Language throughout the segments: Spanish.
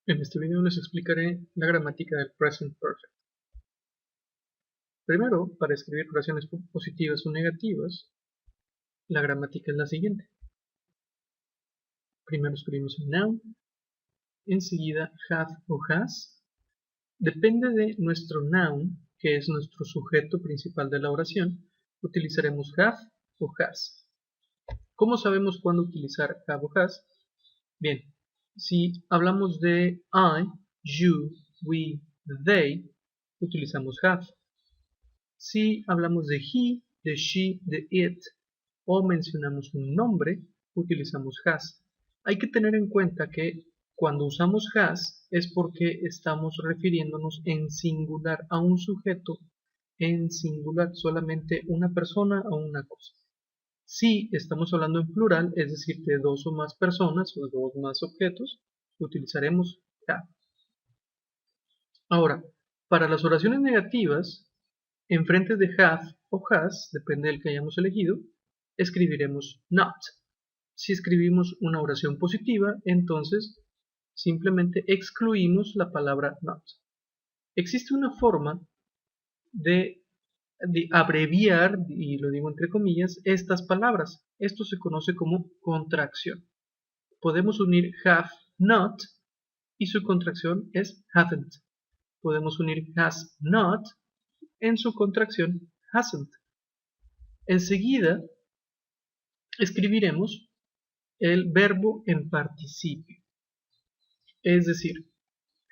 En este video les explicaré la gramática del Present Perfect. Primero, para escribir oraciones positivas o negativas, la gramática es la siguiente. Primero escribimos el noun, enseguida have o has. Depende de nuestro noun, que es nuestro sujeto principal de la oración, utilizaremos have o has. ¿Cómo sabemos cuándo utilizar have o has? Bien, si hablamos de I, you, we, they, utilizamos have. Si hablamos de he, de she, de it o mencionamos un nombre, utilizamos has. Hay que tener en cuenta que cuando usamos has es porque estamos refiriéndonos en singular a un sujeto en singular, solamente una persona o una cosa. Si estamos hablando en plural, es decir, de dos o más personas o de dos o más objetos, utilizaremos have. Ahora, para las oraciones negativas, en frente de have o has, depende del que hayamos elegido, escribiremos not. Si escribimos una oración positiva, entonces simplemente excluimos la palabra not. Existe una forma de abreviar, y lo digo entre comillas, estas palabras. Esto se conoce como contracción. Podemos unir have not y su contracción es haven't. Podemos unir has not en su contracción hasn't. Enseguida escribiremos el verbo en participio. Es decir,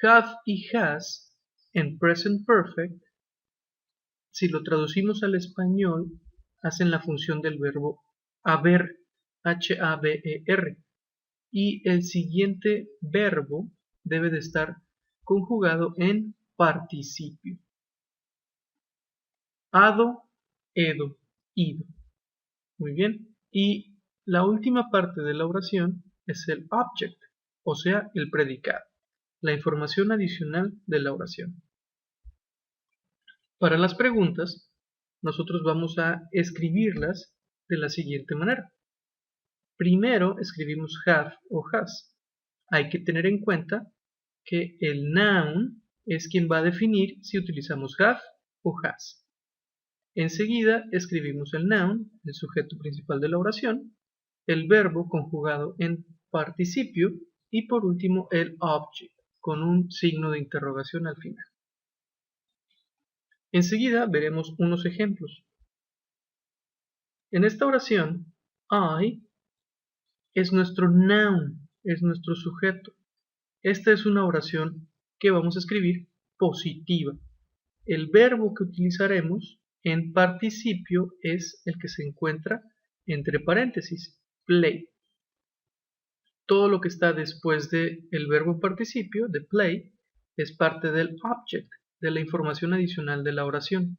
have y has en present perfect, si lo traducimos al español, hacen la función del verbo haber, H-A-B-E-R. Y el siguiente verbo debe de estar conjugado en participio. Hado, edo, ido. Muy bien. Y la última parte de la oración es el object, o sea, el predicado, la información adicional de la oración. Para las preguntas, nosotros vamos a escribirlas de la siguiente manera. Primero escribimos have o has. Hay que tener en cuenta que el noun es quien va a definir si utilizamos have o has. Enseguida escribimos el noun, el sujeto principal de la oración, el verbo conjugado en participio y por último el object con un signo de interrogación al final. Enseguida veremos unos ejemplos. En esta oración, I es nuestro noun, es nuestro sujeto. Esta es una oración que vamos a escribir positiva. El verbo que utilizaremos en participio es el que se encuentra entre paréntesis, play. Todo lo que está después del verbo en participio, de play, es parte del object, de la información adicional de la oración.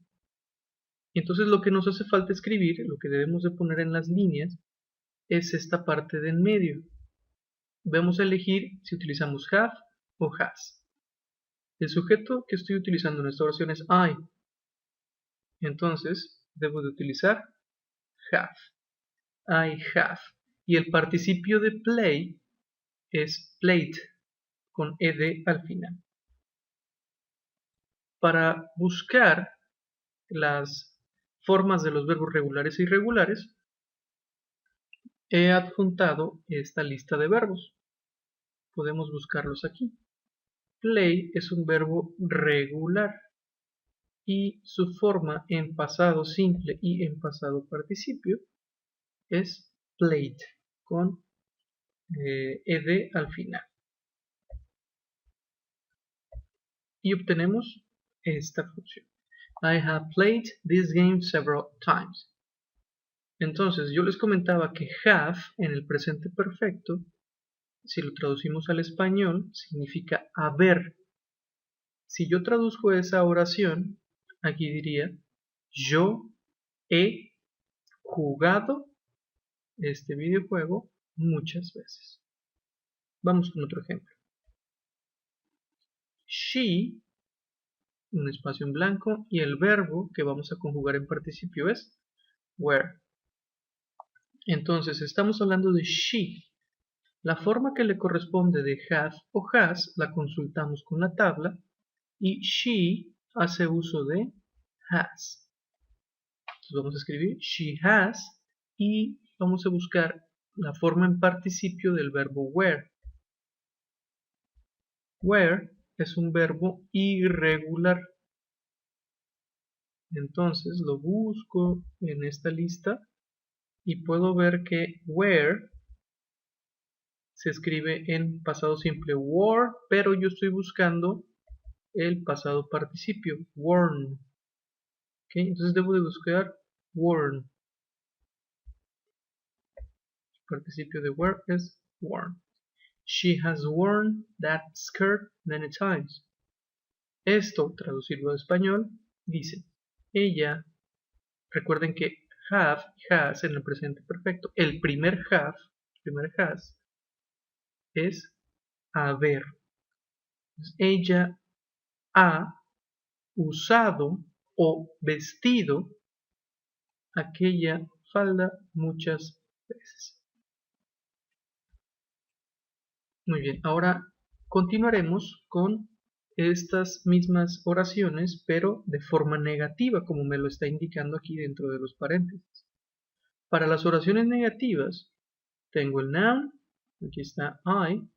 Entonces lo que nos hace falta escribir, lo que debemos de poner en las líneas, es esta parte de en medio. Vamos a elegir si utilizamos have o has. El sujeto que estoy utilizando en esta oración es I. Entonces debo de utilizar have. I have. Y el participio de play es played, con ed al final. Para buscar las formas de los verbos regulares e irregulares, he adjuntado esta lista de verbos. Podemos buscarlos aquí. Play es un verbo regular y su forma en pasado simple y en pasado participio es played, con ed al final. Y obtenemos esta función. I have played this game several times. Entonces, yo les comentaba que have en el presente perfecto, si lo traducimos al español, significa haber. Si yo traduzco esa oración, aquí diría, yo he jugado este videojuego muchas veces. Vamos con otro ejemplo. She, un espacio en blanco, y el verbo que vamos a conjugar en participio es were. Entonces, estamos hablando de she. La forma que le corresponde de have o has la consultamos con la tabla y she hace uso de has. Entonces vamos a escribir she has y vamos a buscar la forma en participio del verbo wear. Wear es un verbo irregular. Entonces lo busco en esta lista y puedo ver que wear se escribe en pasado simple wore, pero yo estoy buscando el pasado participio, worn. ¿Okay? Entonces debo de buscar worn. El participio de wear es worn. She has worn that skirt many times. Esto, traducirlo a español, dice, ella, recuerden que have y has en el presente perfecto, el primer has, es haber. Ella ha usado o vestido aquella falda muchas veces. Muy bien, ahora continuaremos con estas mismas oraciones, pero de forma negativa, como me lo está indicando aquí dentro de los paréntesis. Para las oraciones negativas, tengo el noun, aquí está I,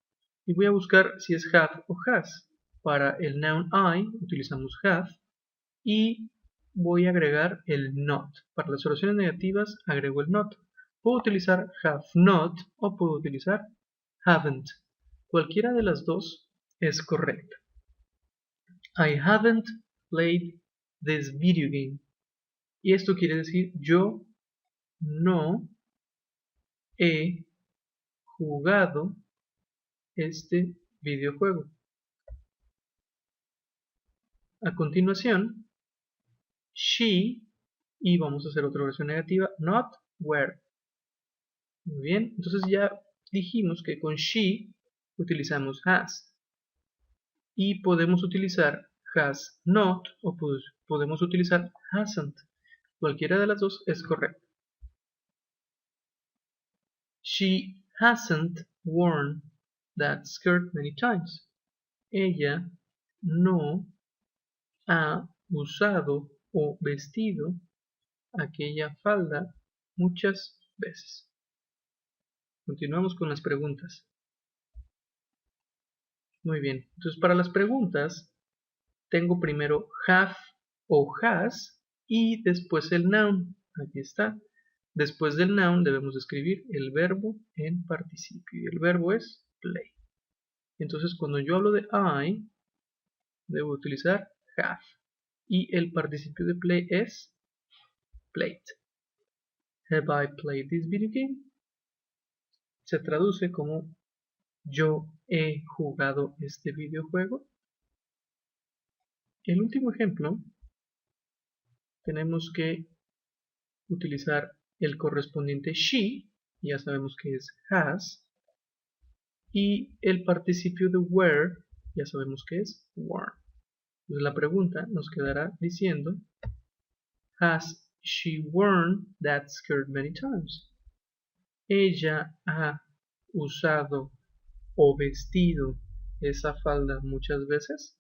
y voy a buscar si es have o has. Para el noun I utilizamos have y voy a agregar el not. Para las oraciones negativas agrego el not. Puedo utilizar have not o puedo utilizar haven't. Cualquiera de las dos es correcta. I haven't played this video game. Y esto quiere decir yo no he jugado este videojuego. A continuación, she, y vamos a hacer otra oración negativa, not where. Muy bien, entonces ya dijimos que con she utilizamos has. Y podemos utilizar has not o podemos utilizar hasn't. Cualquiera de las dos es correcta. She hasn't worn that skirt many times. Ella no ha usado o vestido aquella falda muchas veces. Continuamos con las preguntas. Muy bien, entonces para las preguntas tengo primero have o has y después el noun. Aquí está. Después del noun debemos escribir el verbo en participio y el verbo es play. Entonces cuando yo hablo de I, debo utilizar have y el participio de play es played. Have I played this video game? Se traduce como yo he jugado este videojuego. El último ejemplo, tenemos que utilizar el correspondiente she, ya sabemos que es has, y el participio de wear, ya sabemos que es worn. Entonces la pregunta nos quedará diciendo, has she worn that skirt many times? Ella ha usado o vestido esa falda muchas veces.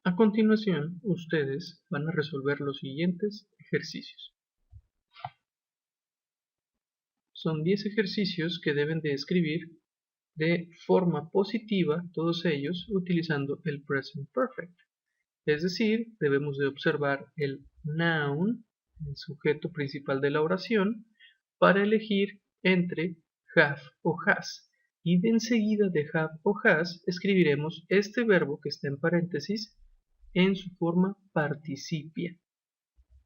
A continuación, ustedes van a resolver los siguientes ejercicios. Son 10 ejercicios que deben de escribir de forma positiva, todos ellos utilizando el present perfect. Es decir, debemos de observar el noun, el sujeto principal de la oración, para elegir entre have o has. Y de enseguida de have o has escribiremos este verbo que está en paréntesis en su forma participia.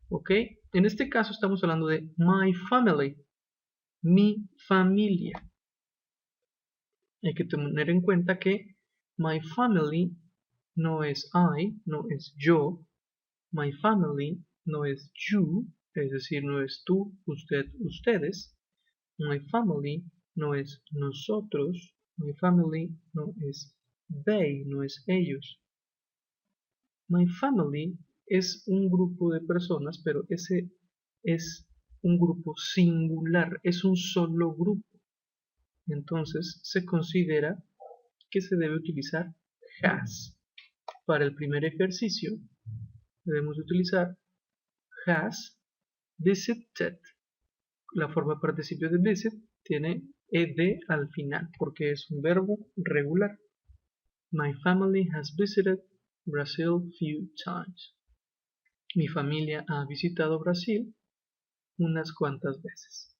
¿Ok? En este caso estamos hablando de my family, mi familia. Hay que tener en cuenta que my family no es I, no es yo. My family no es you, es decir, no es tú, usted, ustedes. My family no es nosotros. My family no es they, no es ellos. My family es un grupo de personas, pero ese es un grupo singular, es un solo grupo. Entonces se considera que se debe utilizar has. Para el primer ejercicio debemos utilizar has visited. La forma participio de visit tiene ed al final porque es un verbo regular. My family has visited Brazil few times. Mi familia ha visitado Brasil unas cuantas veces.